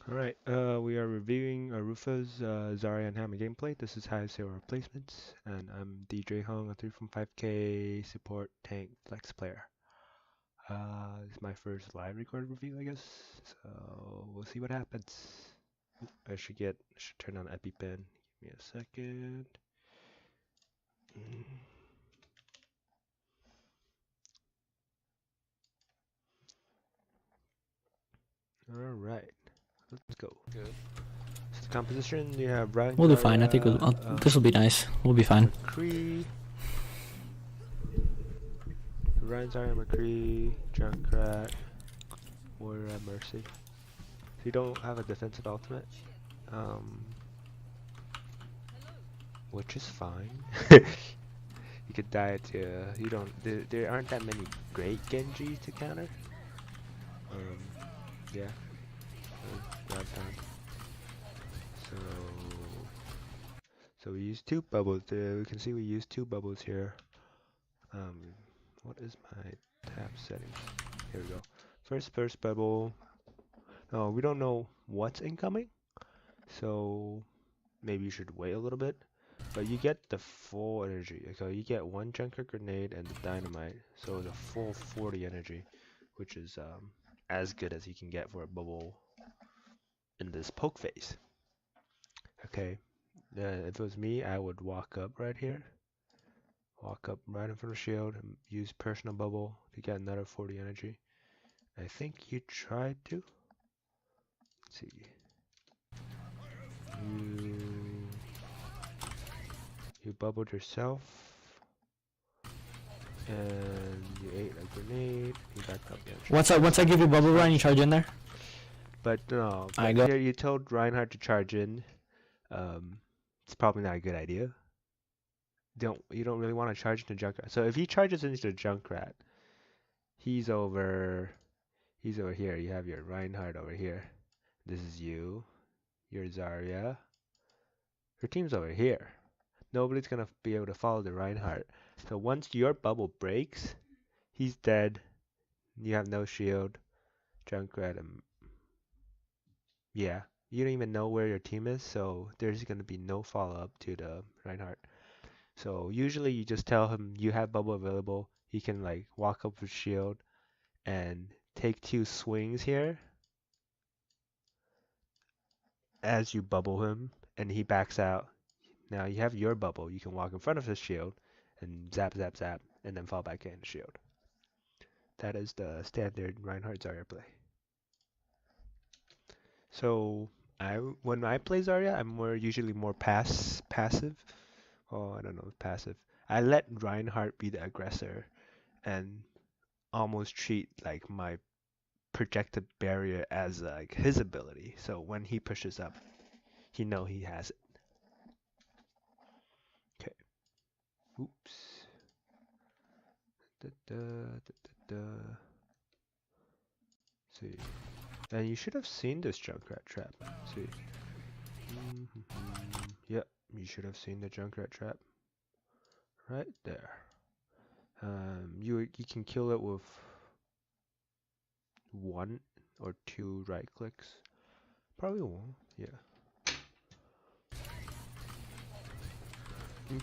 Alright, we are reviewing Arufa's Zarya and Hammond gameplay. This is High Zero Replacements, and I'm DJ Hung, a 3.5k support tank flex player. It's my first live recorded review, I guess, so we'll see what happens. I should turn on EpiPen. Give me a second. Alright, let's go. Good. So the composition, you have Ryan. We'll do fine. I think this will be nice. We'll be fine. McCree. Ryan, Zarya, McCree, Junkrat, Warrior at Mercy. So you don't have a defensive ultimate, which is fine. You could die to, you don't, there aren't that many great Genji to counter. Yeah. Grab time. So we use two bubbles. We can see we use two bubbles here. What is my tab settings? Here we go. First bubble. Oh, we don't know what's incoming, so maybe you should wait a little bit. But you get the full energy. So you get one Junker Grenade and the Dynamite. So the full 40 energy, which is as good as you can get for a bubble in this poke phase. Okay. If it was me, I would walk up right here. Walk up right in front of shield and use personal bubble to get another 40 energy. I think you tried to. Let's see. You bubbled yourself. And you ate a grenade. You backed up. Once I give you bubble run, you charge in there. But no. I go. Here you told Reinhardt to charge in. It's probably not a good idea. You don't really want to charge into Junkrat. So if he charges into Junkrat, he's over here. You have your Reinhardt over here. This is you. Your Zarya. Your team's over here. Nobody's gonna be able to follow the Reinhardt. So once your bubble breaks, he's dead. You have no shield. Junkrat and yeah. You don't even know where your team is, so there's gonna be no follow-up to the Reinhardt. So usually you just tell him you have bubble available. He can like walk up with shield and take 2 swings here as you bubble him, and he backs out. Now you have your bubble. You can walk in front of his shield and zap, zap, zap, and then fall back in the shield. That is the standard Reinhardt Zarya play. So when I play Zarya, I'm usually more passive. Oh, I don't know, passive. I let Reinhardt be the aggressor and almost treat like my projected barrier as like his ability. So when he pushes up, he has it. Okay. Oops. See. And you should have seen this Junkrat trap. See. Yep. You should have seen the Junkrat trap right there. You can kill it with 1 or 2 right clicks. Probably 1. Yeah.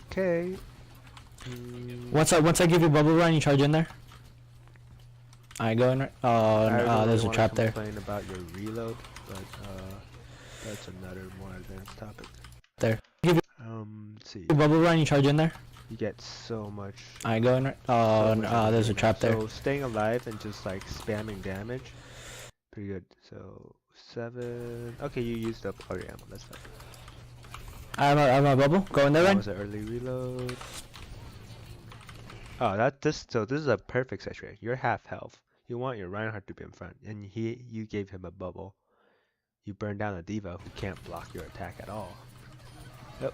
Okay. Once I give you bubble run, you charge in there. I go in. There's a trap there. Complain about your reload, but that's another more advanced topic. There. Let's see. Bubble run, you charge in there. You get so much. I go in. There's a trap there. So staying alive and just like spamming damage, pretty good. So 7. Okay, you used up all your ammo. That's fine. I have a bubble. Go in there, That Ryan. was an early reload. Oh, this is a perfect situation. You're half health. You want your Reinhardt to be in front, and you gave him a bubble. You burned down a diva who can't block your attack at all. Yep.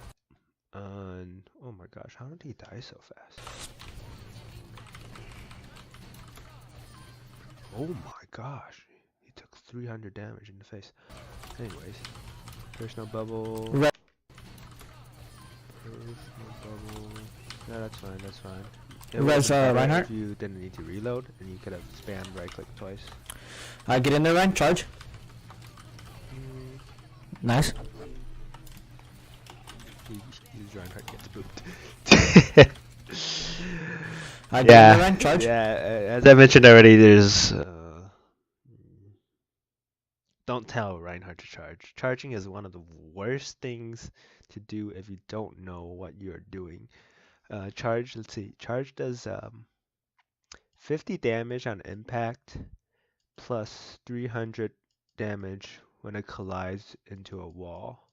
And oh my gosh, how did he die so fast? Oh my gosh, he took 300 damage in the face. Anyways, personal bubble. Red. Personal bubble. No, that's fine. That's fine. Res Reinhardt. If you didn't need to reload, and you could have spammed right click twice. Get in there, Ryan. Charge. Nice. Reinhardt gets booped. Yeah, charge. yeah. As I mentioned already, there's don't tell Reinhardt to charge. Charging is one of the worst things to do if you don't know what you're doing. Charge, let's see. Charge does 50 damage on impact plus 300 damage when it collides into a wall.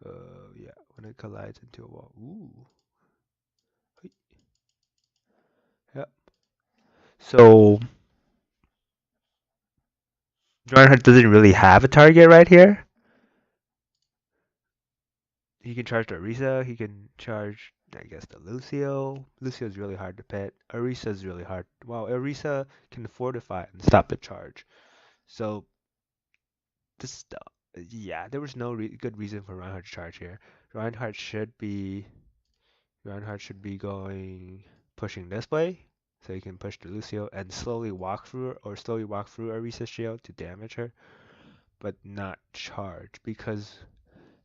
Yeah, when it collides into a wall. Ooh. Yep. So Reinhardt doesn't really have a target right here. He can charge the Orisa, he can charge, I guess, the Lucio. Lucio is really hard to pet. Orisa is really hard. Well, Orisa can fortify and stop the charge. So, this, yeah, there was no good reason for Reinhardt to charge here. Reinhardt should be going, pushing this way, so he can push the Lucio and slowly walk through Orisa's shield to damage her, but not charge, because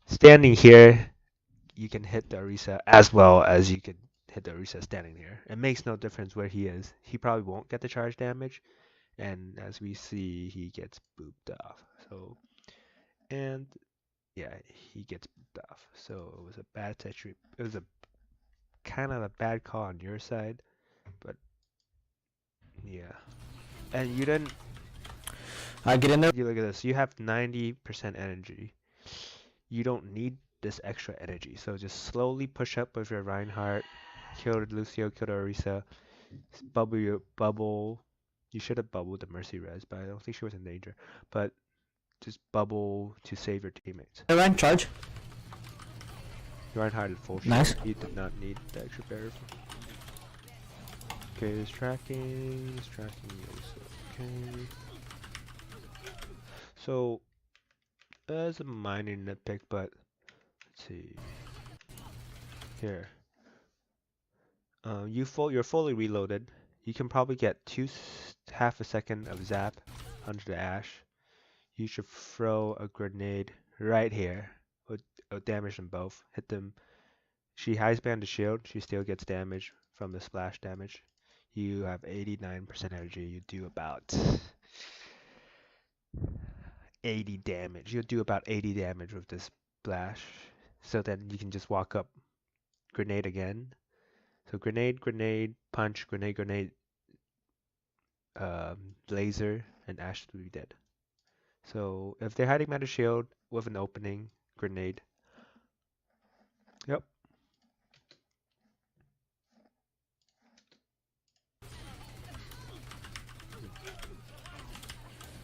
standing here, you can hit the Orisa as well as you can hit the Orisa standing here. It makes no difference where he is. He probably won't get the charge damage, and as we see, he gets booped off. So, and yeah, he gets booped off. So it was a bad situation. It was a kind of a bad call on your side, but yeah. And you didn't. I get in there. You look at this. You have 90% energy. You don't need this extra energy. So just slowly push up with your Reinhardt. Kill the Lucio, kill the Orisa. Bubble your bubble. You should have bubbled the Mercy Res, but I don't think she was in danger. But just bubble to save your teammates. Ryan, charge. Reinhardt at full Nice. shield. He did not need the extra barrier. Okay, this tracking is okay. So, as a minor nitpick, but let's see. Here. You're fully reloaded. You can probably get half a second of zap under the ash. You should throw a grenade right here. It'll damage them both. Hit them. She highs band the shield. She still gets damage from the splash damage. You have 89% energy. You do about 80 damage. You'll do about 80 damage with this splash. So then you can just walk up, grenade again. So grenade, grenade, punch, grenade, grenade, laser, and Ash will be dead. So if they're hiding behind a shield with an opening, grenade. Yep.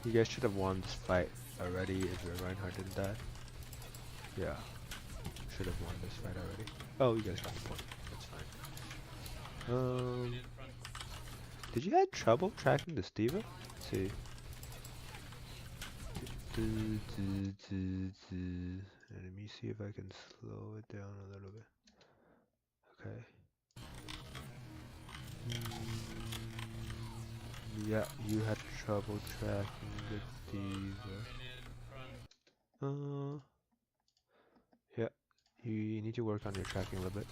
You guys should have won this fight already if your Reinhardt didn't die. Yeah. Should have won this fight already. Oh, you guys got the point. That's fine. Did you have trouble tracking the Steva? Let's see. Let me see if I can slow it down a little bit. Okay. Yeah, you had trouble tracking the Diva. Yeah, you need to work on your tracking a little bit.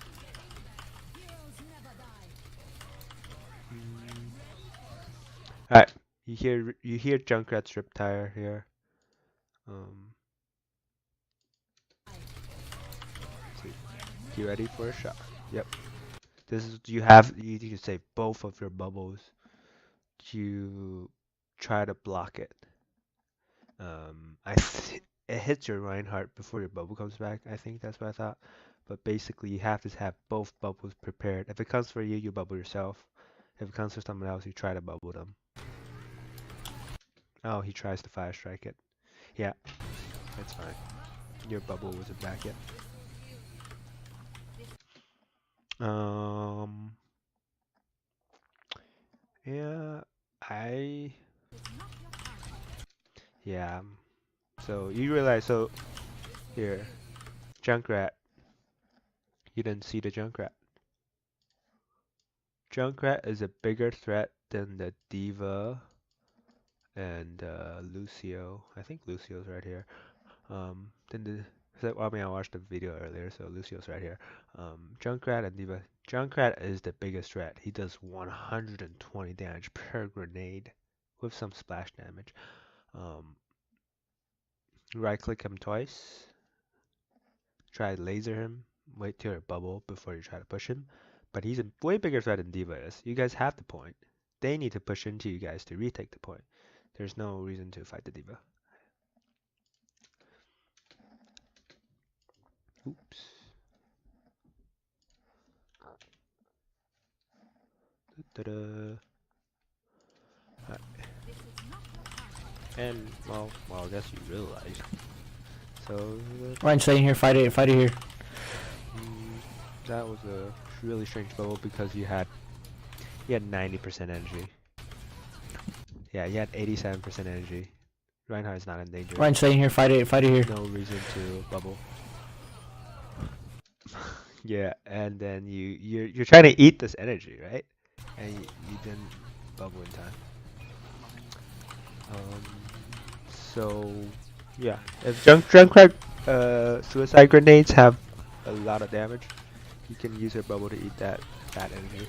Alright, you hear Junkrat's rip tire here. Let's see. You ready for a shot? Yep. This is you need to save both of your bubbles to try to block it. It hits your Reinhardt before your bubble comes back. I think that's what I thought. But basically, you have to have both bubbles prepared. If it comes for you, you bubble yourself. If it comes for someone else, you try to bubble them. Oh, he tries to fire strike it. Yeah, that's fine. Your bubble wasn't back yet. Yeah, yeah. So you realize, here, Junkrat. You didn't see the Junkrat. Junkrat is a bigger threat than the Diva and Lucio. I think Lucio's right here. Then I mean, I watched the video earlier, so Lucio's right here. Junkrat and D.Va. Junkrat is the biggest threat. He does 120 damage per grenade with some splash damage. Right click him twice. Try to laser him. Wait till your bubble before you try to push him. But he's a way bigger threat than D.Va is. You guys have the point. They need to push into you guys to retake the point. There's no reason to fight the D.Va. Oops. Da-da. And well, I guess you realized. So Ryan, stay in here. Fight it here. That was a really strange bubble because you had 90% energy. Yeah, you had 87% energy. Reinhardt's not in danger. Ryan, stay in here. Fight it here. No reason to bubble. Yeah, and then you're trying to eat this energy, right? And you didn't bubble in time. So yeah, if Junkrat suicide grenades have a lot of damage, you can use your bubble to eat that energy.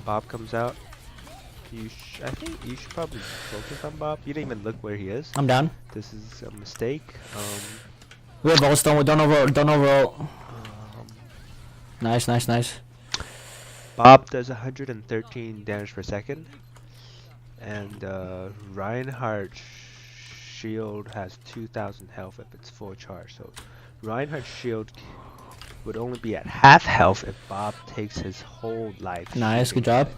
Bob comes out. I think you should probably focus on Bob. You didn't even look where he is. I'm down. This is a mistake. We have balls. Don't overroll. Nice. Bob does 113 damage per second, and Reinhardt's shield has 2,000 health if it's full charge. So Reinhardt's shield would only be at half health if Bob takes his whole life. Nice, good job.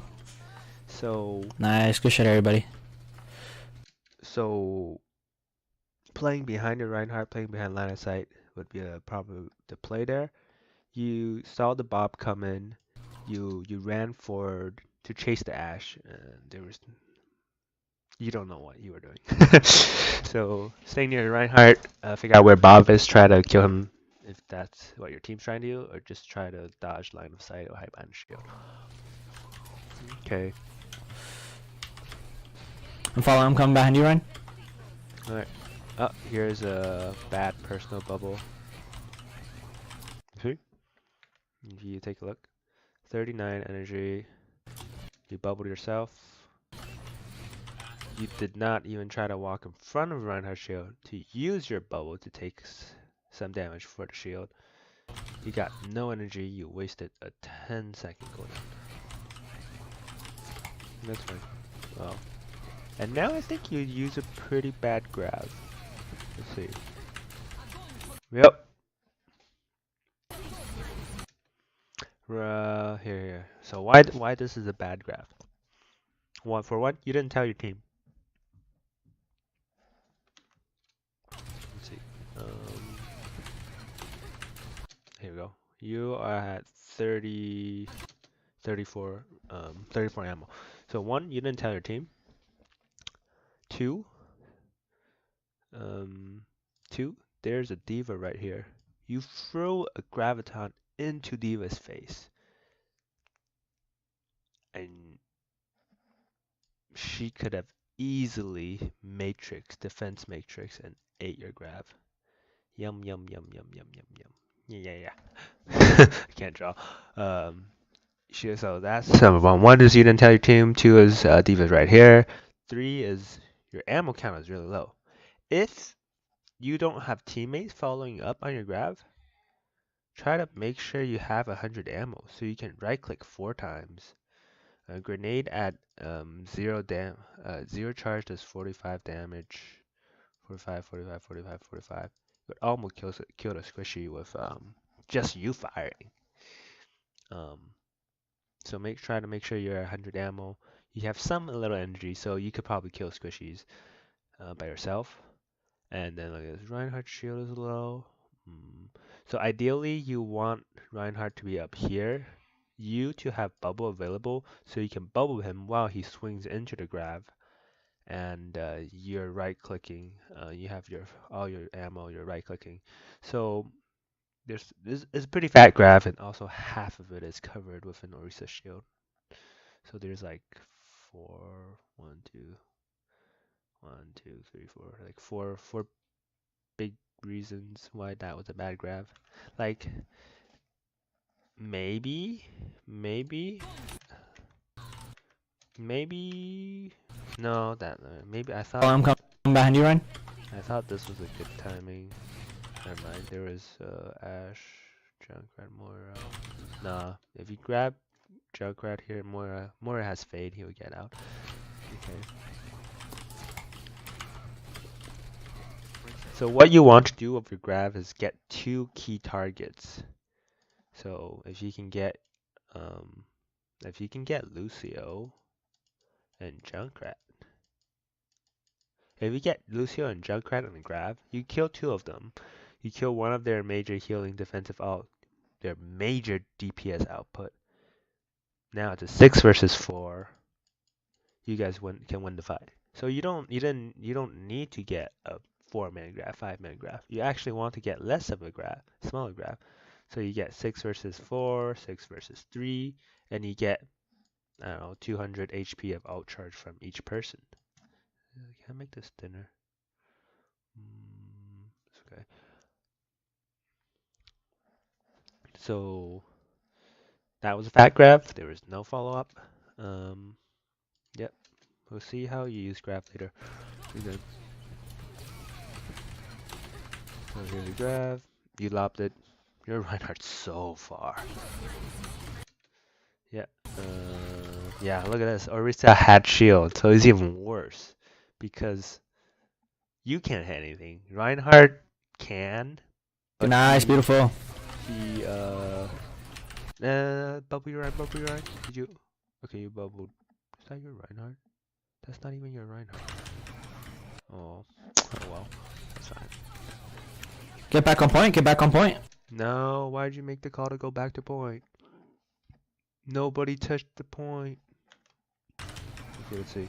So nice, good shit, everybody. So playing behind your Reinhardt, playing behind line of sight would be probably the play there. You saw the Bob come in. You ran forward to chase the Ashe, and you don't know what you were doing. So stay near Reinhardt, figure out where Bob is, try to kill him if that's what your team's trying to do, or just try to dodge line of sight or hide behind shield. Okay. I'm coming behind you, Ryan. Alright. Oh, here's a bad personal bubble. See? You take a look. 39 energy. You bubbled yourself. You did not even try to walk in front of Reinhardt's shield to use your bubble to take some damage for the shield. You got no energy. You wasted a 10-second cooldown. That's fine. Well, and now I think you use a pretty bad grab. Let's see. Yep. Here. So why this is a bad grab? For one, you didn't tell your team. Let's see. Here we go. You are at 34 ammo. So one, you didn't tell your team. Two, there's a D.Va right here. You throw a graviton into D.Va's face, and she could have easily defense matrix, and ate your grav. Yum. Yeah. I can't draw. So that's number one. One is you didn't tell your team. Two is D.Va's right here. Three is your ammo count is really low. If you don't have teammates following up on your grav, try to make sure you have 100 ammo so you can right click 4 times. A grenade at 0 charge does 45 damage. 45. But almost killed a squishy with just you firing. So try to make sure you're at 100 ammo. You have some little energy, so you could probably kill squishies by yourself. And then like this, Reinhardt's shield is low. So ideally, you want Reinhardt to be up here. You to have bubble available, so you can bubble him while he swings into the grab. And you're right clicking. You have all your ammo. You're right clicking. So this is a pretty fat grab, and also half of it is covered with an Orisa shield. So there's like 4, 1, 2, 1, 2, 3, 4, like four big reasons why that was a bad grab. Like, maybe, maybe, maybe. No, maybe I Oh, thought. I'm coming behind you, Ryan. I thought this was a good timing. Never mind. There was Ash, Junkrat, Moira. Nah, if you grab Junkrat here, Moira has fade. He'll get out. Okay. So what you want to do with your grab is get 2 key targets. So if you can get Lucio and Junkrat. If you get Lucio and Junkrat on the grab, you kill 2 of them. You kill one of their major healing defensive their major DPS output. Now it's a 6 versus 4. You guys can win the fight. So you don't need to get a 4-man grab, 5-man grab. You actually want to get less of a grab, smaller grab. So you get 6 versus 4, 6 versus 3, and you get, I don't know, 200 HP of ult charge from each person. Can I make this thinner? Okay. So that was a fat grab. There was no follow-up. Yep. We'll see how you use grab later. You're good. So here's the grab. You lobbed it. Your Reinhardt so far. Yeah. Yeah, look at this. Orisa had shield, so it's even worse. Because you can't hit anything. Reinhardt can. But Nice, beautiful. Bubble your Reinhardt. Did you? Okay, you bubbled. Is that your Reinhardt? That's not even your Reinhardt. Oh well. That's fine. Get back on point, get back on point. No, why'd you make the call to go back to point? Nobody touched the point. Okay, let's see.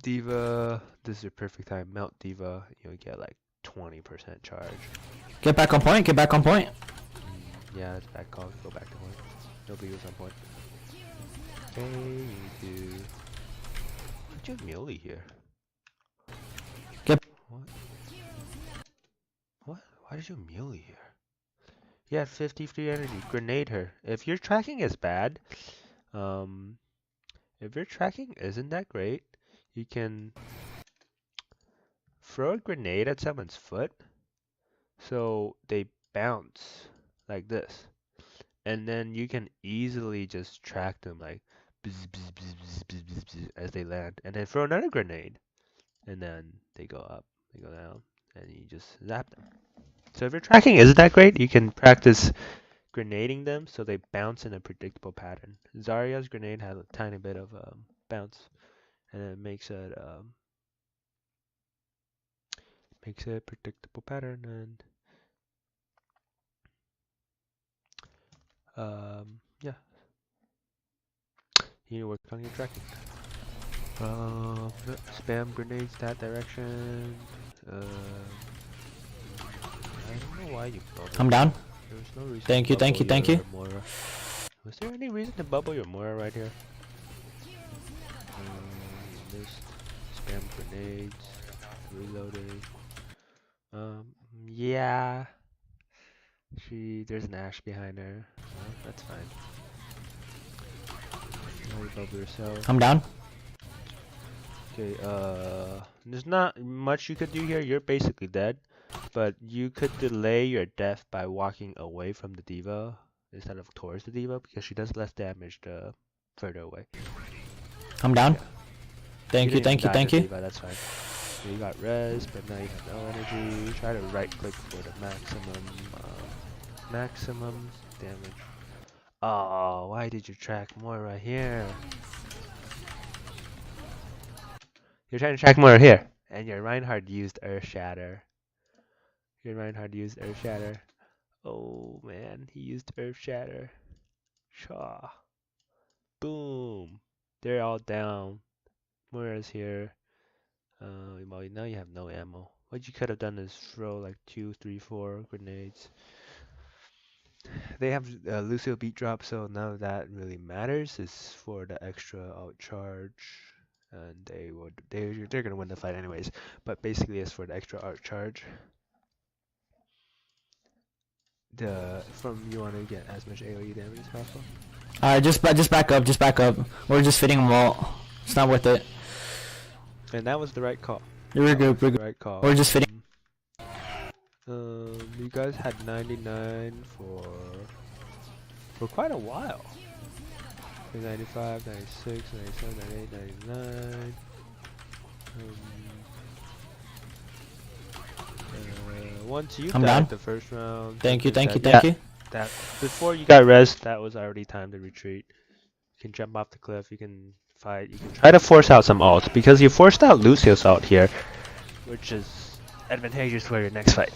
D.Va, this is your perfect time. Melt D.Va, you'll get like 20% charge. Get back on point, get back on point. Yeah, it's back call. Go back to point. Nobody was on point. Okay, you do. Why'd you have Muley here? Get. What? Why did you have Muley here? You had 53 energy. Grenade her. If your tracking is bad, if your tracking isn't that great, you can throw a grenade at someone's foot so they bounce like this. And then you can easily just track them like bzz, bzz, bzz, bzz, bzz, bzz, bzz, as they land. And then throw another grenade. And then they go up, they go down, and you just zap them. So if your tracking isn't that great, you can practice grenading them so they bounce in a predictable pattern. Zarya's grenade has a tiny bit of bounce, and it makes it a predictable pattern. And yeah, you need to work on your tracking. Spam grenades that direction. I don't know why you bubbled. I'm down. There was no reason. Thank you, thank you, thank you. Moira. Was there any reason to bubble your Moira right here? Just spam grenades, reloading. Yeah. There's an Ash behind her. Well, that's fine. Now you bubble yourself. I'm down. Okay, there's not much you could do here. You're basically dead. But you could delay your death by walking away from the D.Va instead of towards the D.Va because she does less damage the further away. I'm down. Yeah. Thank you, thank you, thank you. D.Va, that's fine. So you got res, but now you have no energy. Try to right click for the maximum damage. Oh, why did you track Moira here? You're trying to track Moira here, and your Reinhardt used Earth Shatter. Your Reinhardt used Earth Shatter. Oh man, he used Earth Shatter. Shaw. Boom. They're all down. Moira's here. Well, now you have no ammo. What you could have done is throw like 2, 3, 4 grenades. They have Lucio beat drop, so none of that really matters. It's for the extra out charge. and they're gonna win the fight anyways. But basically, it's for the extra art charge. You want to get as much AoE damage as possible. Alright, just back up, just back up. We're just fitting them all. It's not worth it. And that was the right call. Regroup. Right call. We're just fitting. You guys had 99 for quite a while. 95, 96, 97, 98, 99. Once you died the first round. Thank you. That before you got rest, that was already time to retreat. You can jump off the cliff. You can fight. You can try to force out some ults because you forced out Lucio's ult here, which is advantageous for your next fight.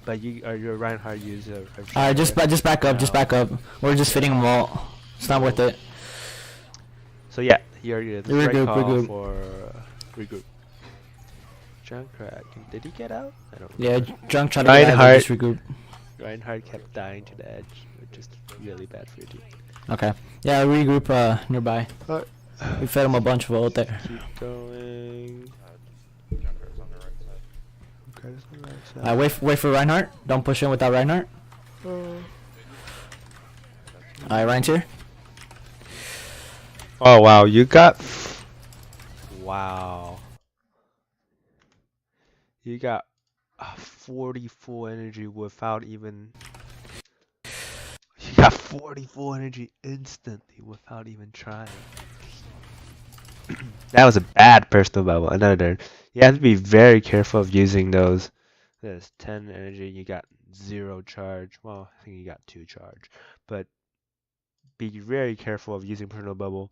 But your Reinhardt user. Alright, just back up, just back up. We're just fitting them all. It's not worth it. So yeah, you're the right call regroup. for regroup. Junkrat, did he get out? I don't Yeah, remember. Junk tried to get out, just regroup. Reinhardt kept dying to the edge, which is really bad for your team. Okay. Yeah, regroup nearby. We fed him a bunch of ult there. Keep going. Wait for Reinhardt. Don't push in without Reinhardt. Alright, Rein's here. Oh wow, you got... Wow. You got 40 full energy without even... You got 40 full energy instantly without even trying. That was a bad personal bubble. Another. You have to be very careful of using those. There's 10 energy, you got 0 charge. Well, I think you got 2 charge. But be very careful of using personal bubble.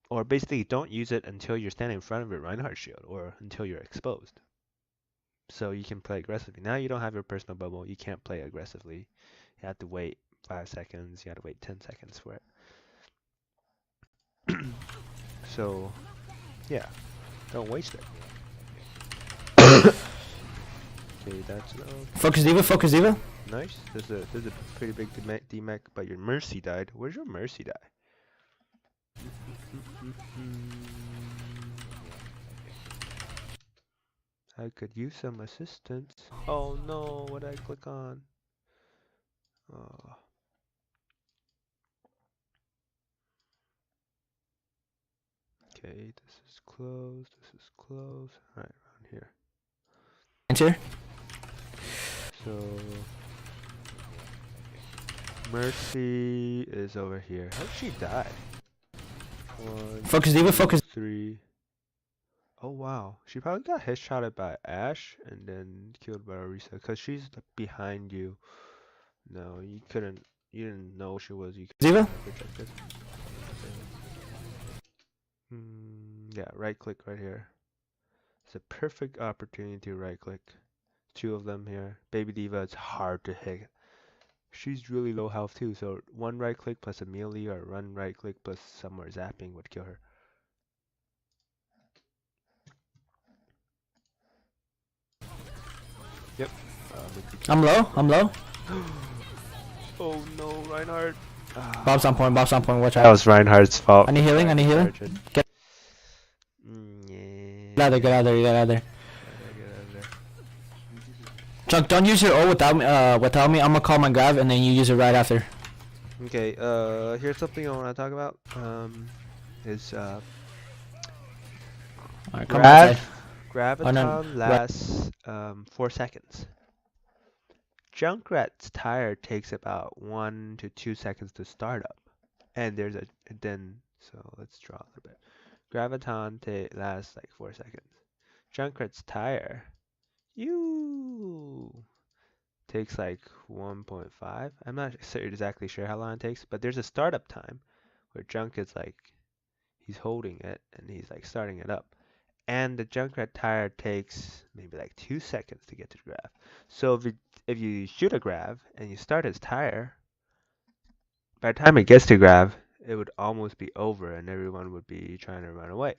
Or basically, don't use it until you're standing in front of your Reinhardt shield or until you're exposed. So you can play aggressively. Now you don't have your personal bubble, you can't play aggressively. You have to wait 5 seconds, you have to wait 10 seconds for it. So, yeah, don't waste it. Okay, that's no. Focus diva. Nice. There's a pretty big D-Mech, but your Mercy died. Where's your Mercy die? I could use some assistance. Oh no, what did I click on? Oh. Okay, this is close. Alright, around here. Enter. So Mercy is over here. How did she die? 1, Focus diva, focus. 3. Oh wow, she probably got headshotted by Ashe and then killed by Arufa because she's behind you. No, you didn't know she was. You Diva? Projected. Yeah, right click right here. It's a perfect opportunity to right click. 2 of them here. Baby Diva, it's hard to hit. She's really low health too, so 1 right click plus a melee or 1 right click plus somewhere zapping would kill her. Yep. I'm low. Oh no, Reinhardt. Bob's on point, watch out. That was Reinhardt's fault. I need healing. Get out of there. Chuck, don't use your ult without me. I'm gonna call my grav and then you use it right after. Okay, here's something I want to talk about. Alright, come outside. Graviton lasts 4 seconds. Junkrat's tire takes about 1 to 2 seconds to start up, and so let's draw a little bit. Graviton lasts like 4 seconds. Junkrat's tire, takes like 1.5. I'm not exactly sure how long it takes, but there's a startup time where Junk is like, he's holding it and he's like starting it up. And the Junkrat tire takes maybe like 2 seconds to get to the grav. So if you shoot a grav and you start his tire, by the time it gets to grav, it would almost be over and everyone would be trying to run away.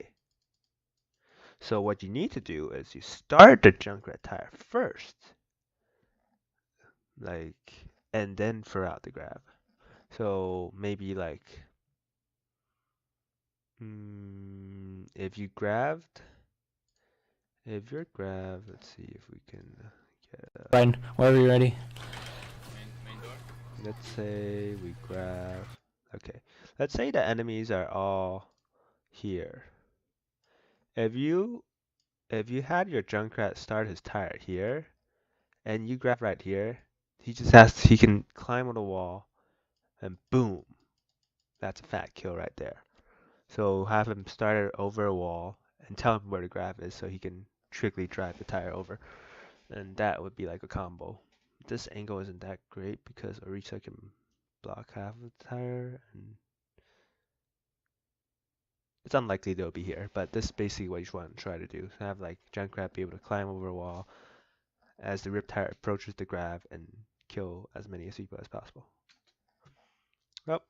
So what you need to do is you start the Junkrat tire first, and then throw out the grav. So maybe If you're grabbed, let's see if we can get. Ryan, whenever you're ready. Let's say we grab. Okay, let's say the enemies are all here. If you had your Junkrat start his tire here, and you grab right here, he can climb on the wall, and boom, that's a fat kill right there. So have him start it over a wall and tell him where the grab is so he can trickyly drive the tire over. And that would be like a combo. This angle isn't that great because Arufa can block half of the tire, and it's unlikely they'll be here, but this is basically what you want to try to do. Have like Junkrat be able to climb over a wall as the rip tire approaches the grab and kill as many people as possible. Oh.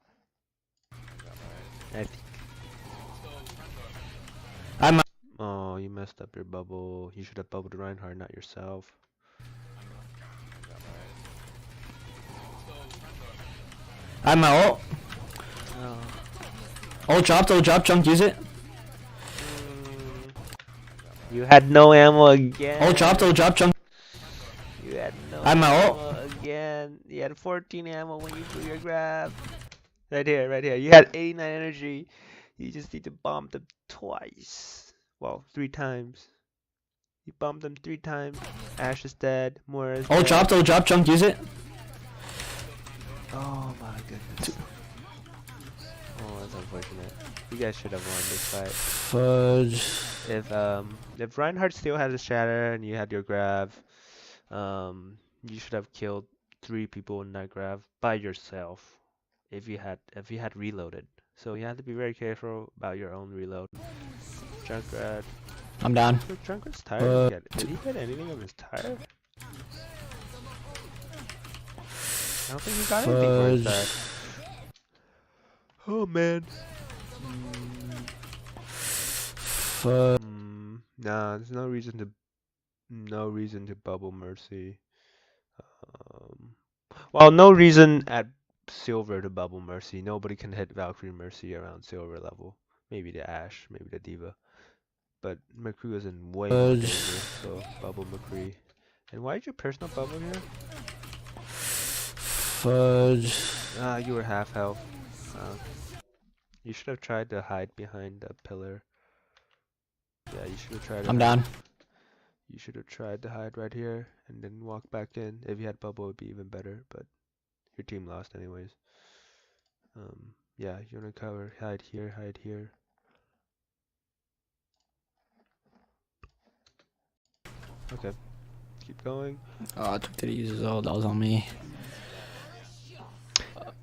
Oh, you messed up your bubble. You should have bubbled Reinhardt, not yourself. I'm my ult. Ult drop, Chunk, use it. You had no ammo again. Ult drop, Chunk. You had no I'm my ammo again. You had 14 ammo when you threw your grab. Right here. You had 89 energy. You just need to bomb them twice. Well, 3 times. You bombed them 3 times. Ash is dead. Moira is dead. Ult drop, Chunk, use it. Oh my goodness. Oh, that's unfortunate. You guys should have won this fight. Fudge. If Reinhardt still had a shatter and you had your grab, you should have killed 3 people in that grab by yourself if you had reloaded. So you have to be very careful about your own reload. Junkrat. I'm down. Junkrat's tire. Did he get anything of his tire? I don't think he got anything for his tire. Oh man. Nah, there's no reason to bubble Mercy. Well, no reason at silver to bubble Mercy. Nobody can hit Valkyrie Mercy around silver level. Maybe the Ashe, maybe the Diva. But McCree was in way more danger, so bubble McCree. And why did your personal bubble here? Fudge. You were half health. You should have tried to hide behind the pillar. Yeah, you should have tried. I'm down. You should have tried to hide right here and then walk back in. If you had bubble, it would be even better. But your team lost anyways. Yeah, you wanna cover. Hide here. Hide here. Okay. Keep going. Oh, I took the uses all. That was on me.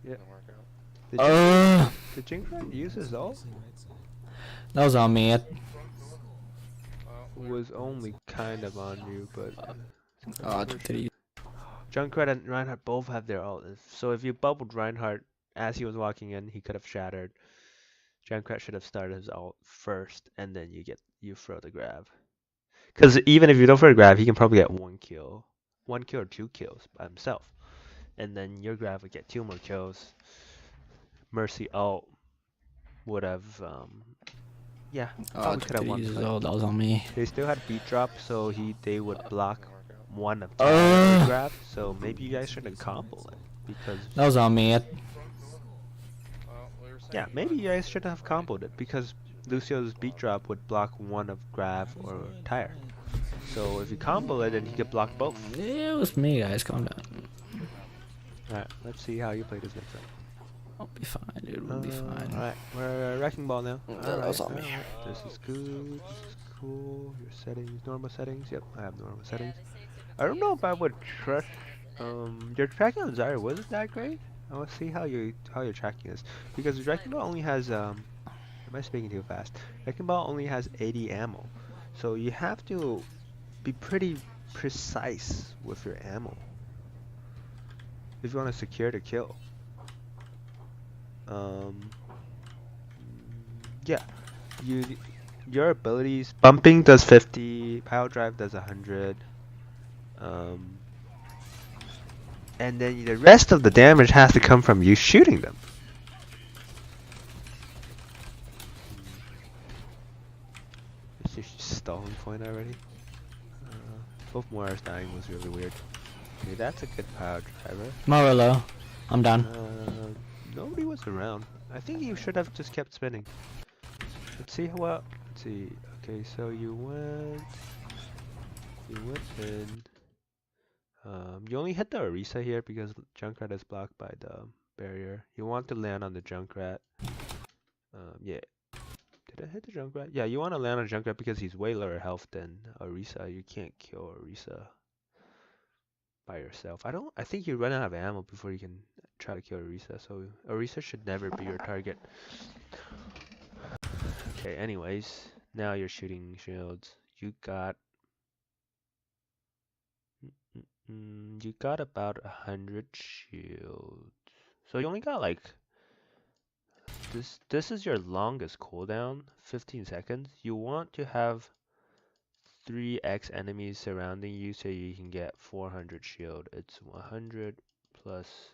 Yeah. Did Junkrat use his ult? That was on me. Was only kind of on you, but I took the use. Junkrat and Reinhardt both have their ult. So if you bubbled Reinhardt as he was walking in, he could have shattered. Junkrat should have started his ult first, and then you throw the grab. Because even if you don't throw a grab, he can probably get 1 kill or 2 kills by himself, and then your grab would get 2 more kills. Mercy ult would have, yeah, probably could have won the fight. That was on me. They still had beat drop, so they would block 1 of 10 grab. So maybe you guys shouldn't combo it because that was on me. Yeah, maybe you guys shouldn't have comboed it because Lucio's beat drop would block 1 of grab or tire. So if you combo it, then he could block both. It was me, guys. Calm down. Alright, let's see how you play this next round. I'll be fine, dude. We'll be fine. Alright, we're wrecking ball now. That was on me. This is good. This is cool. Your settings, normal settings. Yep, I have normal settings. I don't know if I would trust. Your tracking on Zarya wasn't that great. I want to see how your tracking is because Wrecking Ball only has Am I speaking too fast? Wrecking Ball only has 80 ammo, so you have to be pretty precise with your ammo if you want to secure the kill. Yeah, your abilities. Bumping does 50. Power Drive does 100. And then the rest of the damage has to come from you shooting them. stalling point already. Both Moira's dying was really weird. Okay, that's a good power driver. More low. I'm done. Nobody was around. I think you should have just kept spinning. Let's see how. Let's see. Okay, so you went in. You only hit the Orisa here because Junkrat is blocked by the barrier. You want to land on the Junkrat. Yeah. Did I hit the Junkrat? Yeah, you want to land on Junkrat because he's way lower health than Orisa. You can't kill Orisa by yourself. I think you run out of ammo before you can try to kill Orisa, so Orisa should never be your target. Okay, anyways, now you're shooting shields. You got about 100 shields. So you only got like this is your longest cooldown, 15 seconds. You want to have 3x enemies surrounding you so you can get 400 shield. It's 100 plus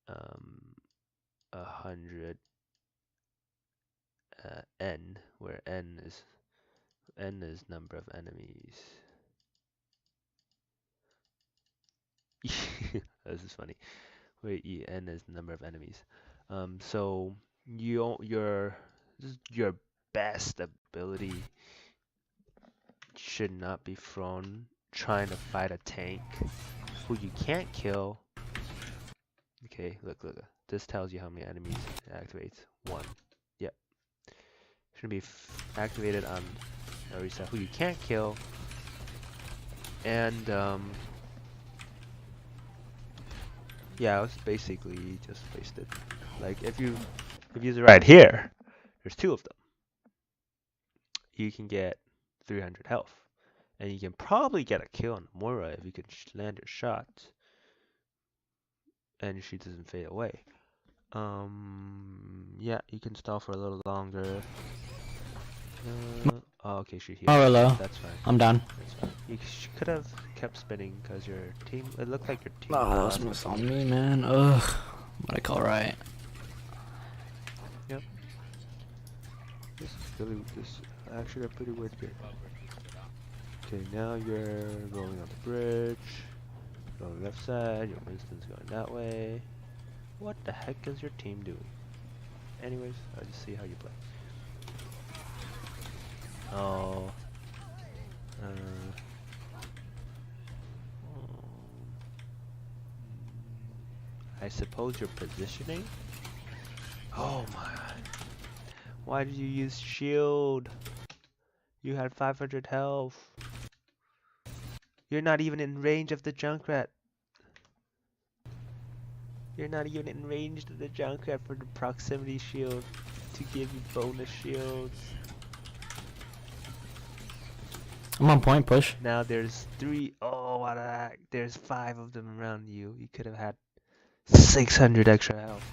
100 n, where n is number of enemies. This is funny. Wait, n is the number of enemies. So your best ability should not be thrown trying to fight a tank who you can't kill. Okay, look. This tells you how many enemies it activates. 1. Yep. Should be activated on Orisa, who you can't kill. And yeah, it was basically just wasted. Like if you use it right here, there's 2 of them. You can get 300 health, and you can probably get a kill on Moira if you can land your shots, and she doesn't fade away. Yeah, you can stall for a little longer. Oh, okay, she healed. More low. That's fine. I'm done. That's fine. You could have kept spinning because your team. It looked like your team. Oh, that was miss on me, man. Ugh. What I call right. Yep. This actually a pretty weird game. Okay, now you're going on the bridge. Going left side. Your Winston's going that way. What the heck is your team doing? Anyways, I'll just see how you play. Oh. I suppose you're positioning? Oh my. Why did you use shield? You had 500 health. You're not even in range of the Junkrat. You're not even in range of the Junkrat for the proximity shield to give you bonus shields. I'm on point, push. Now there's 3. Oh, what the heck? There's 5 of them around you. You could have had 600 extra health.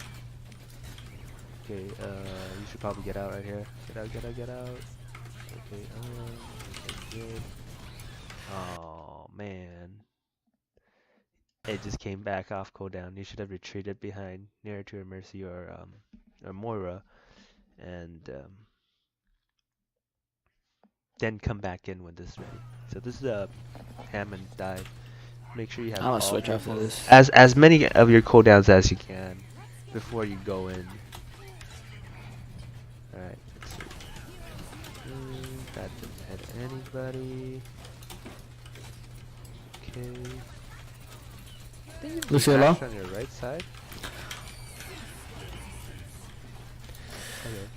Okay, you should probably get out right here. Get out. Okay, good. Oh, man. It just came back off cooldown. You should have retreated behind near to Mercy or Moira, and then come back in when this is ready. So this is a Hammond dive. Make sure you have. I'm gonna switch after this. As many of your cooldowns as you can before you go in. All right. Let's see. That didn't hit anybody. Okay. Luciolo? On your right side. Okay.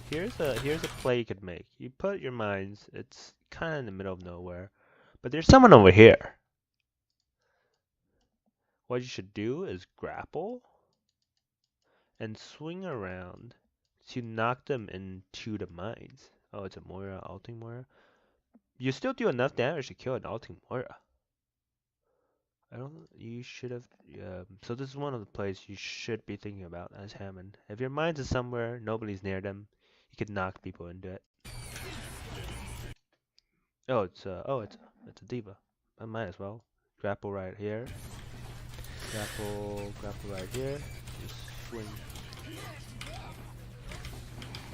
Here's a play you could make. You put your mines. It's kind of in the middle of nowhere, but there's someone over here. What you should do is grapple and swing around to knock them into the mines. Oh, it's a Moira, ulting Moira. You still do enough damage to kill an ulting Moira. You should have, so this is one of the plays you should be thinking about as Hammond. If your mines is somewhere, nobody's near them, you could knock people into it. Oh, it's a diva. I might as well. Grapple right here. Grapple right here. Just swing.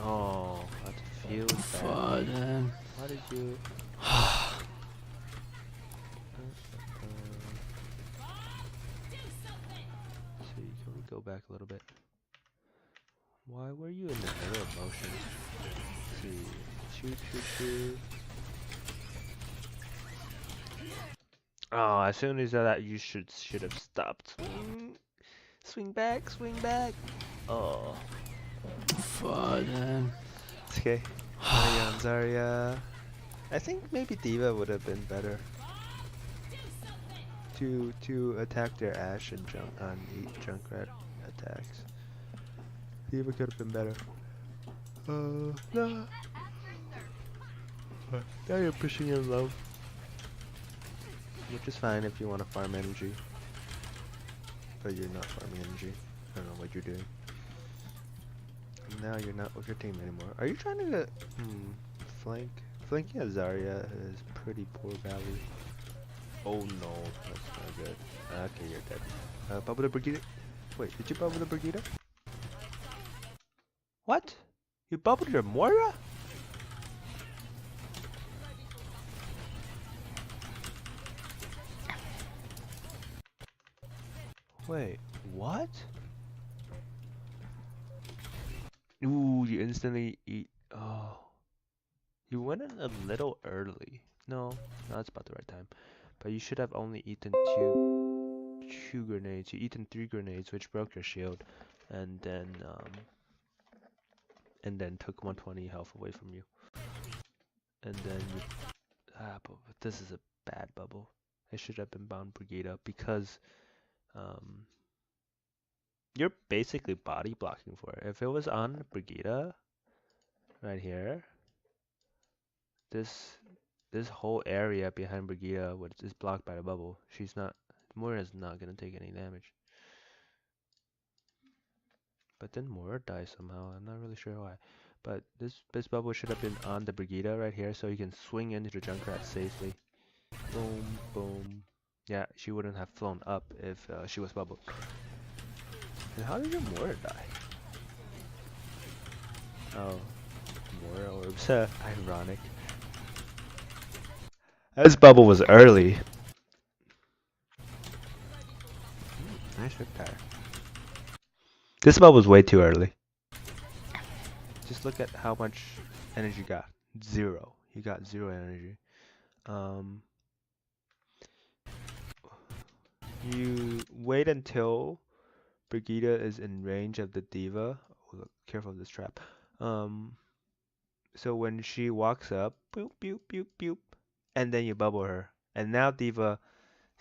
Oh, that's a feels bad. Why did you? See, can we go back a little bit? Why were you in the middle of motion? See, shoot. Oh, as soon as that, you should have stopped. Swing back. Oh. It's okay. Zarya. I think maybe D.Va would have been better to attack their Ashe and jump on 8 Junkrat attacks. D.Va could have been better. No. Now you're pushing in low. Which is fine if you want to farm energy. But you're not farming energy. I don't know what you're doing. Now you're not with your team anymore. Are you trying to get flank? Flanking a Zarya is pretty poor value. Oh no, that's not good. Okay, you're dead. Bubble the Brigida. Wait, did you bubble the Brigida? What? You bubbled your Moira? Wait, what? Ooh, you instantly eat. Oh. You went in a little early. No, that's about the right time. But you should have only eaten two grenades. You eaten 3 grenades, which broke your shield, and then took 120 health away from you. And then you but this is a bad bubble. I should have been bound Brigida because you're basically body blocking for it. If it was on Brigida right here, this whole area behind Brigida is blocked by the bubble. Moira's not gonna take any damage. But then Moira dies somehow. I'm not really sure why. But this bubble should have been on the Brigida right here, so you can swing into the Junkrat safely. Boom, boom. Yeah, she wouldn't have flown up if she was bubbled. And how did your Moira die? Oh, Moira orbs. Ironic. This bubble was early. Nice riptire. This bubble was way too early. Just look at how much energy you got. 0. You got 0 energy. You wait until Brigida is in range of the D.Va. Oh, look, careful of this trap. So when she walks up, boop, boop, boop, boop, and then you bubble her. And now D.Va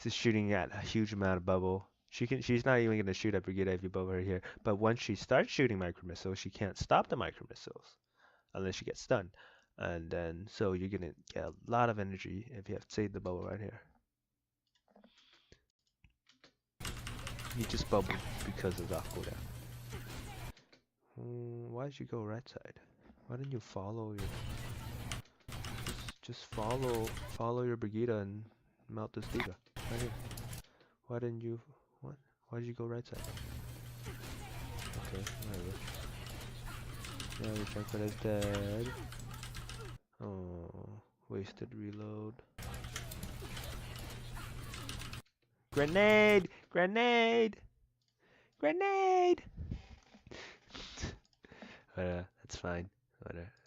is shooting at a huge amount of bubble. She's not even gonna shoot at Brigida if you bubble her here. But once she starts shooting micro missiles, she can't stop the micro missiles unless she gets stunned. And then so you're gonna get a lot of energy if you have to save the bubble right here. You just bubbled because of the cooldown. Why did you go right side? Why didn't you follow your... Just follow your Brigida and melt this D.Va. Right here. Why didn't you... What? Why did you go right side? Okay, whatever. Now your Junkrat is dead. Oh, wasted reload. Grenade! Grenade! Grenade! That's fine.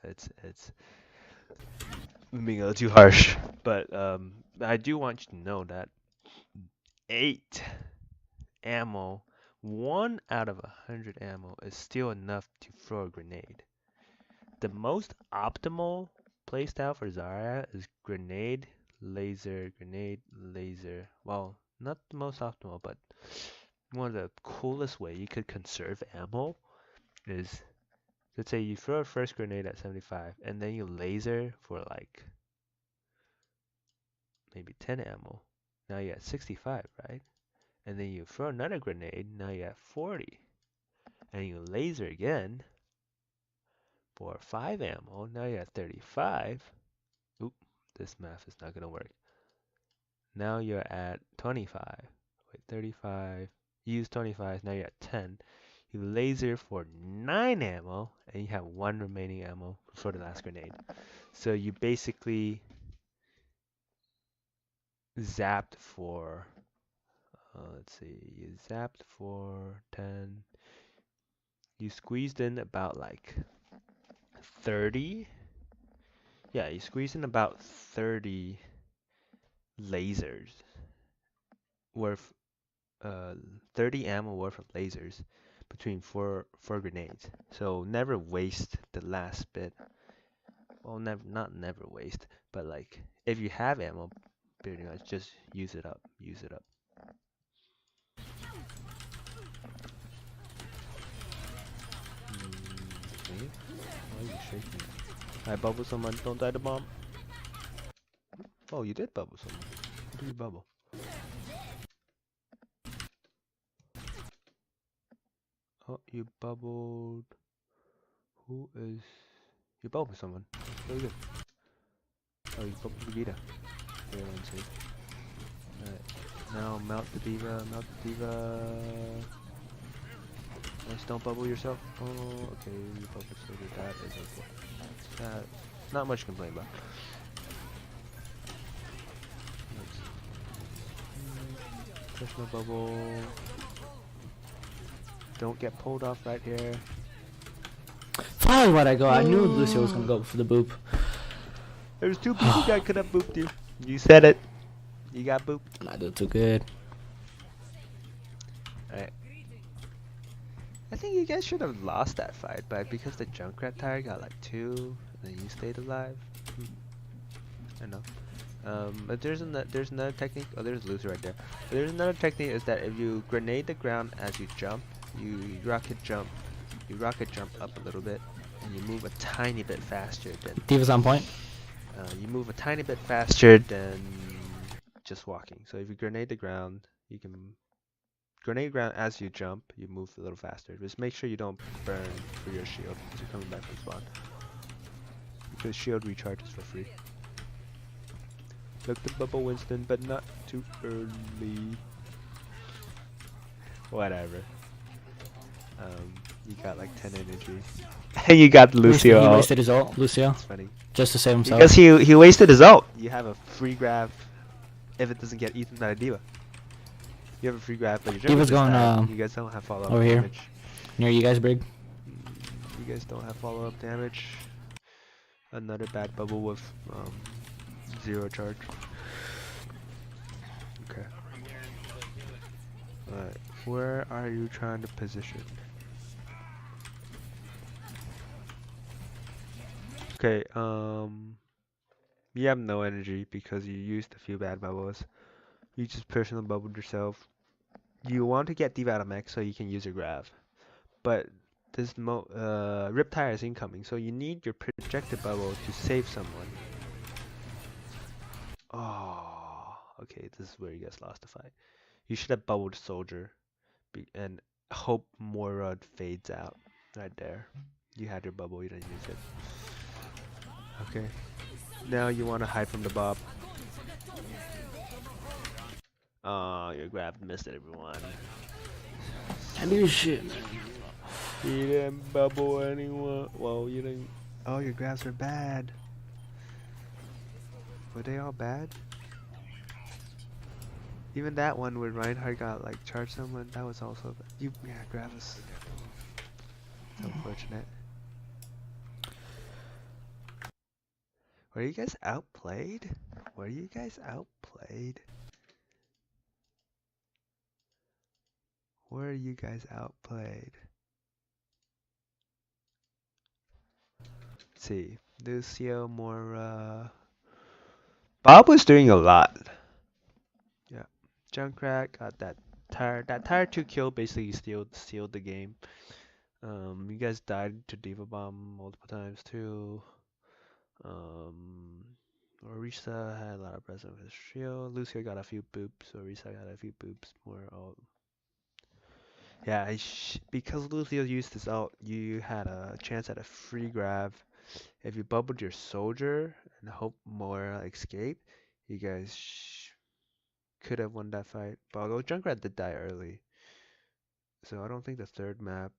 It's being a little too harsh. But I do want you to know that 8 ammo, 1 out of 100 ammo is still enough to throw a grenade. The most optimal playstyle for Zarya is grenade, laser, grenade, laser. Well, not the most optimal, but one of the coolest way you could conserve ammo is, let's say you throw a first grenade at 75 and then you laser for like maybe 10 ammo. Now you have 65, right? And then you throw another grenade, now you have 40. And you laser again for 5 ammo, now you have 35. Oop, this math is not gonna work. Now you're at 25. Wait, 35. You use 25, now you're at 10. You laser for 9 ammo, and you have 1 remaining ammo for the last grenade. So you basically zapped for, let's see, you zapped for 10. You squeezed in about like 30. Yeah, you squeezed in about 30 lasers worth, 30 ammo worth of lasers between four grenades. So never waste the last bit. Well, not never waste, but like if you have ammo, pretty much just use it up. Use it up. Okay. Why are you shaking? I bubble someone. Don't die the bomb. Oh, you did bubble someone. What did you bubble? Oh, you bubbled. Who is? You bubbled someone. That's really good. Oh, you bubbled Vegeta. Very unsafe. Alright. Now melt the diva. Melt the diva. Nice, don't bubble yourself. Oh, okay. You bubbled so good. That is okay. Not much to complain about. Push my bubble. Don't get pulled off right here. Fuck, why'd I go? I knew Lucio was gonna go for the boop. There's 2 people that could have booped you. You said it. You got booped. I do too good. Alright. I think you guys should have lost that fight, but because the Junkrat tire got like 2, and then you stayed alive. I know. But there's another technique. Oh, there's Loser right there. But there's another technique is that if you grenade the ground as you jump, you rocket jump up a little bit, and you move a tiny bit faster than. Diva's on point. You move a tiny bit faster than just walking. So if you grenade the ground, you can grenade ground as you jump. You move a little faster. Just make sure you don't burn for your shield as you're coming back from spawn, because shield recharges for free. Look the bubble, Winston, but not too early. Whatever. You got like 10 energy. And you got Lucio. He wasted his ult, Lucio. That's funny. Just to save himself. Because he wasted his ult. You have a free grab if it doesn't get eaten by a diva. You have a free grab, but your Diva's going you guys don't have follow-up over damage. here. Near you guys, Brig. You guys don't have follow-up damage. Another bad bubble with 0 charge. Okay. Alright, where are you trying to position? Okay, you have no energy because you used a few bad bubbles. You just personal bubbled yourself. You want to get Diva out of mech so you can use your grab. But this Riptire is incoming, so you need your projected bubble to save someone. Oh, okay, this is where you guys lost the fight. You should have bubbled Soldier and hope Morod fades out right there. You had your bubble, you didn't use it. Okay, now you want to hide from the Bob. Oh, your grab missed everyone. I do shit. You didn't bubble anyone. Well, you didn't. Oh, your grabs are bad. Were they all bad? Even that one where Reinhardt got like charged someone, that was also bad. Yeah, grab us. It's unfortunate. Were you guys outplayed? Were you guys outplayed? Were you guys outplayed? Let's see. Lucio, Mora. Bob was doing a lot. Yeah. Junkrat got that tire. That tire 2 kill basically sealed the game. You guys died to Diva Bomb multiple times too. Orisa had a lot of presence with his shield. Lucio got a few boops. Orisa got a few boops. More ult. Yeah, because Lucio used his ult, you had a chance at a free grab. If you bubbled your soldier and hope more escape, you guys could have won that fight. But although Junkrat did die early, so I don't think the third map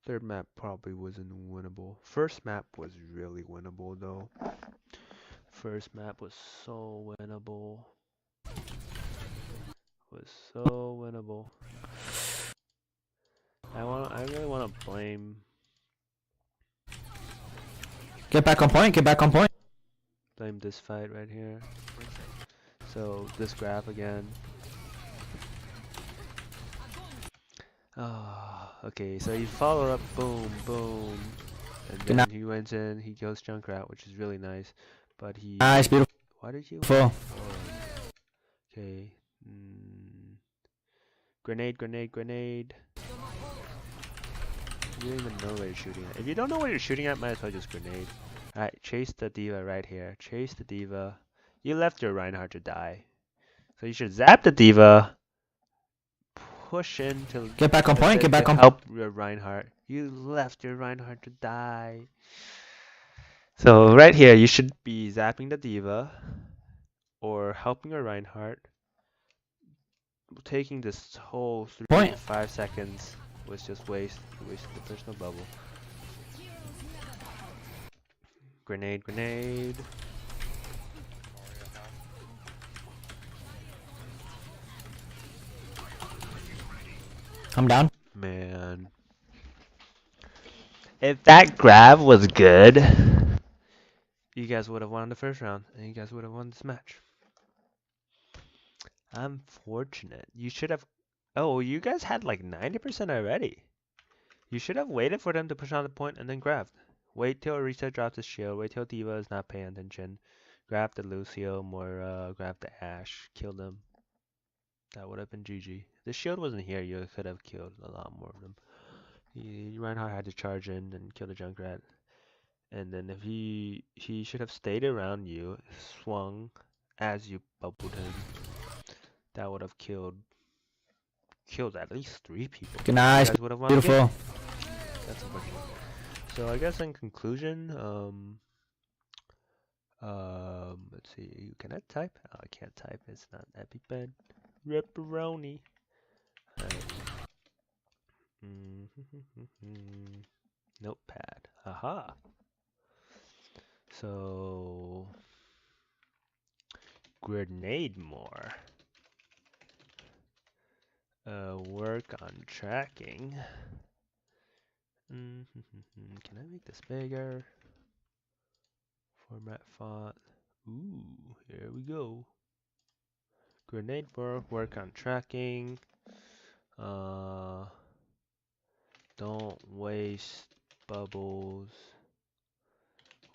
Third map probably wasn't winnable. First map was really winnable though. First map was so winnable. Was so winnable. I really want to blame. Get back on point. Get back on point. Blame this fight right here. So this grab again. Ah, okay. So you follow up, boom, boom, and then he went in. He kills Junkrat, which is really nice. But he. Nice, beautiful. Why did you? Okay. Grenade, grenade, grenade. You don't even know what you're shooting at. If you don't know what you're shooting at, might as well just grenade. Alright, chase the diva right here. Chase the diva. You left your Reinhardt to die. So you should zap the diva. Push in to get back on point. Get back on help your Reinhardt. You left your Reinhardt to die. So right here, you should be zapping the diva or helping your Reinhardt. Taking this whole 3 to 5 seconds was just wasted the personal bubble. Grenade, grenade. I'm down. Man. If that grab was good, you guys would have won the first round, and you guys would have won this match. I'm fortunate. You should have... Oh, you guys had like 90% already. You should have waited for them to push on the point and then grabbed. Wait till Reset drops his shield. Wait till Diva is not paying attention. Grab the Lucio, Moira, grab the Ashe, kill them. That would have been GG. If the shield wasn't here, you could have killed a lot more of them. Reinhardt had to charge in and kill the Junkrat. And then if he should have stayed around you, swung as you bubbled him. That would have killed at least 3 people. Good nice. Beautiful. That's unfortunate. So I guess in conclusion, let's see. Can I type? Oh, I can't type. It's not EpiPen. Ripperoni. Notepad. Haha. So grenade more. Work on tracking. Can I make this bigger? Format font. Ooh, here we go. Grenade work on tracking. Don't waste bubbles.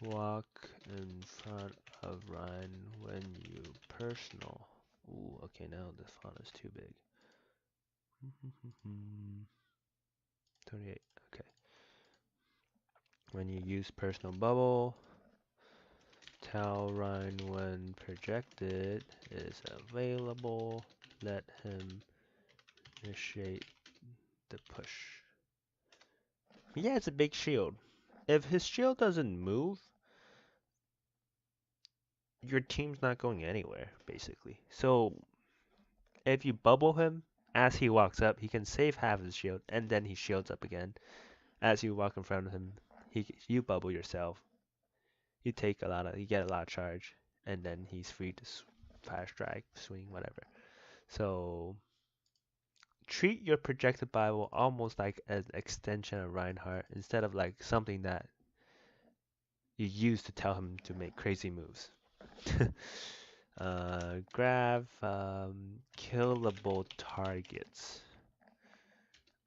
Walk in front of Ryan when you personal. Ooh, okay, now the font is too big. 28, okay. When you use personal bubble, tell Ryan when projected is available. Let him initiate the push. Yeah, it's a big shield. If his shield doesn't move, your team's not going anywhere, basically. So, if you bubble him, as he walks up, he can save half his shield, and then he shields up again. As you walk in front of him, you bubble yourself. You get a lot of charge, and then he's free to fast strike, swing, whatever. So, treat your projected Bible almost like an extension of Reinhardt, instead of like something that you use to tell him to make crazy moves. Grab killable targets,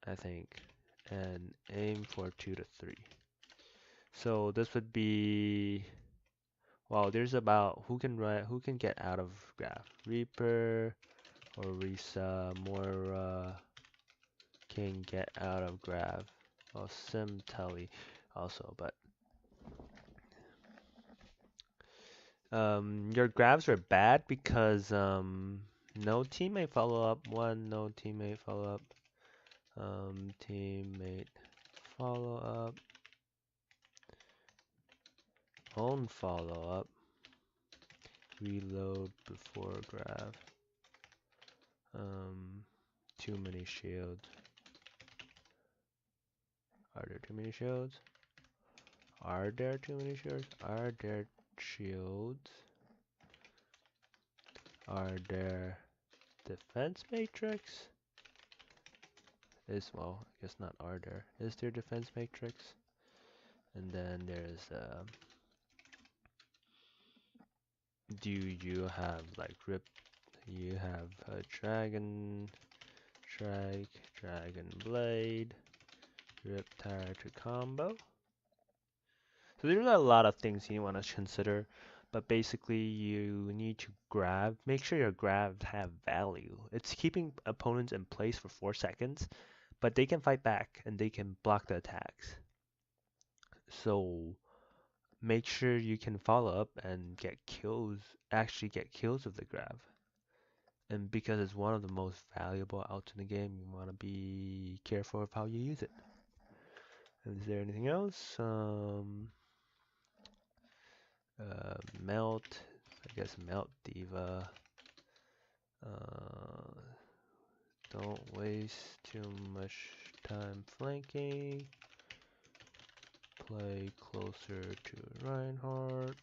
I think, and aim for 2 to 3. So this would be, well, there's about who can get out of grab. Reaper or Risa, Moira can get out of grab. Well, Sim Telly also, but your grabs are bad because no teammate follow up. No teammate follow up. Teammate follow up. Own follow up. Reload before grab. too many shields? Are there too many shields? Are there too many shields? Are there shields? Are there defense matrix? Well, I guess not are there. Is there defense matrix? And then there's do you have like you have a dragon strike, dragon blade, riptire to combo. So there's a lot of things you want to consider, but basically you need to grab, make sure your grabs have value. It's keeping opponents in place for 4 seconds, but they can fight back and they can block the attacks. So make sure you can follow up and get kills, actually get kills with the grab. And because it's one of the most valuable outs in the game, you want to be careful of how you use it. Is there anything else? Melt, I guess melt diva. Don't waste too much time flanking. Play closer to Reinhardt.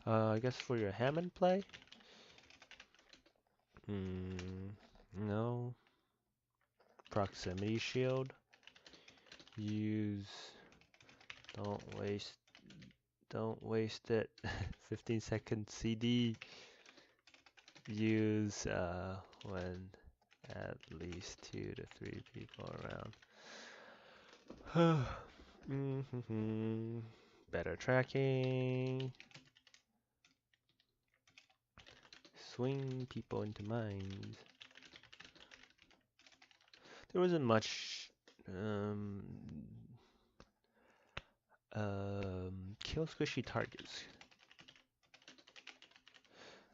I guess for your Hammond play? No. Proximity shield. Use. Don't waste it. 15-second CD. Use when at least 2 to 3 people around. Better tracking. Swing people into mines. There wasn't much kill squishy targets.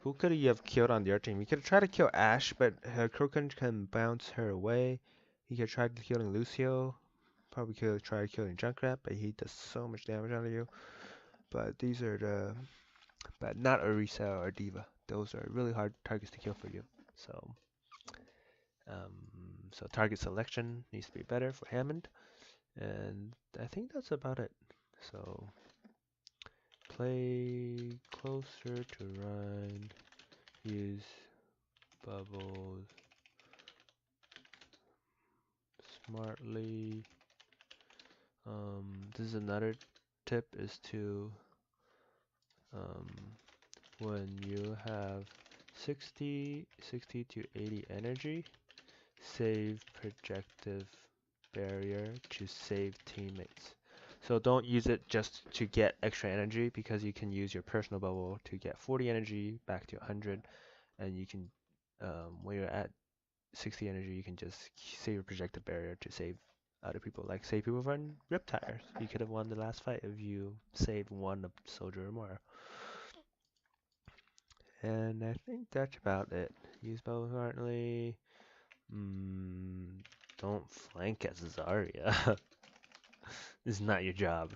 Who could you have killed on their team? You could have tried to kill Ashe, but her Kroken can bounce her away. You could have tried killing Lucio. Probably could have tried killing Junkrat, but he does so much damage on you. But these are the... But not Orisa or Diva. Those are really hard targets to kill for you. So target selection needs to be better for Hammond. And I think that's about it. So play closer to Rhine. Use bubbles smartly. This is another tip, is to when you have 60 to 80 energy, save projective barrier to save teammates. So don't use it just to get extra energy, because you can use your personal bubble to get 40 energy back to 100, and you can when you're at 60 energy, you can just save a projective barrier to save other people. Like say people run riptires, you could have won the last fight if you saved one soldier or more. And I think that's about it. Use bubble smartly. Don't flank as Zarya. This is not your job.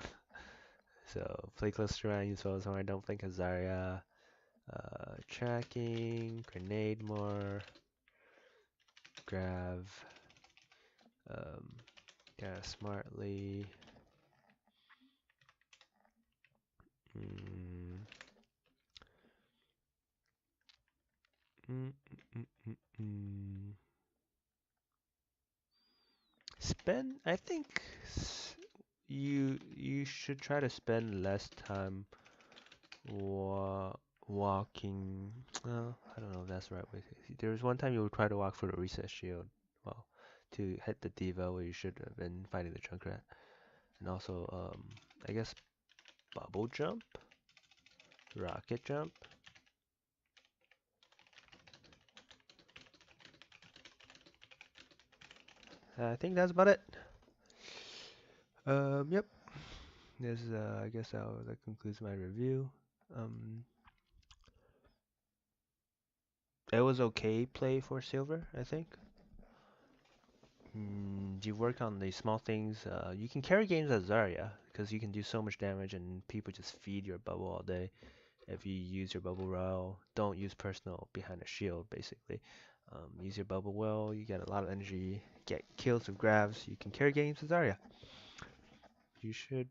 So play close to Ryan, use bubble smartly. Don't flank as Zarya. Tracking, grenade more. Grab. Yeah, smartly. Spend, I think you should try to spend less time walking. Well, I don't know if that's the right way. There was one time you would try to walk for the reset shield. Well, to hit the diva where you should have been fighting the Junkrat. And also, I guess bubble jump, rocket jump. I think that's about it. Yep. This is, I guess that concludes my review. It was okay play for silver, I think. You work on the small things. You can carry games as Zarya, because you can do so much damage and people just feed your bubble all day. If you use your bubble well, don't use personal behind a shield, basically. Use your bubble well, you get a lot of energy, get kills with grabs, you can carry games with Zarya. You should,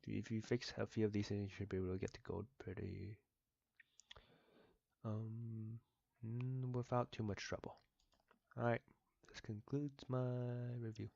if you fix a few of these things, you should be able to get the gold pretty, without too much trouble. Alright, this concludes my review.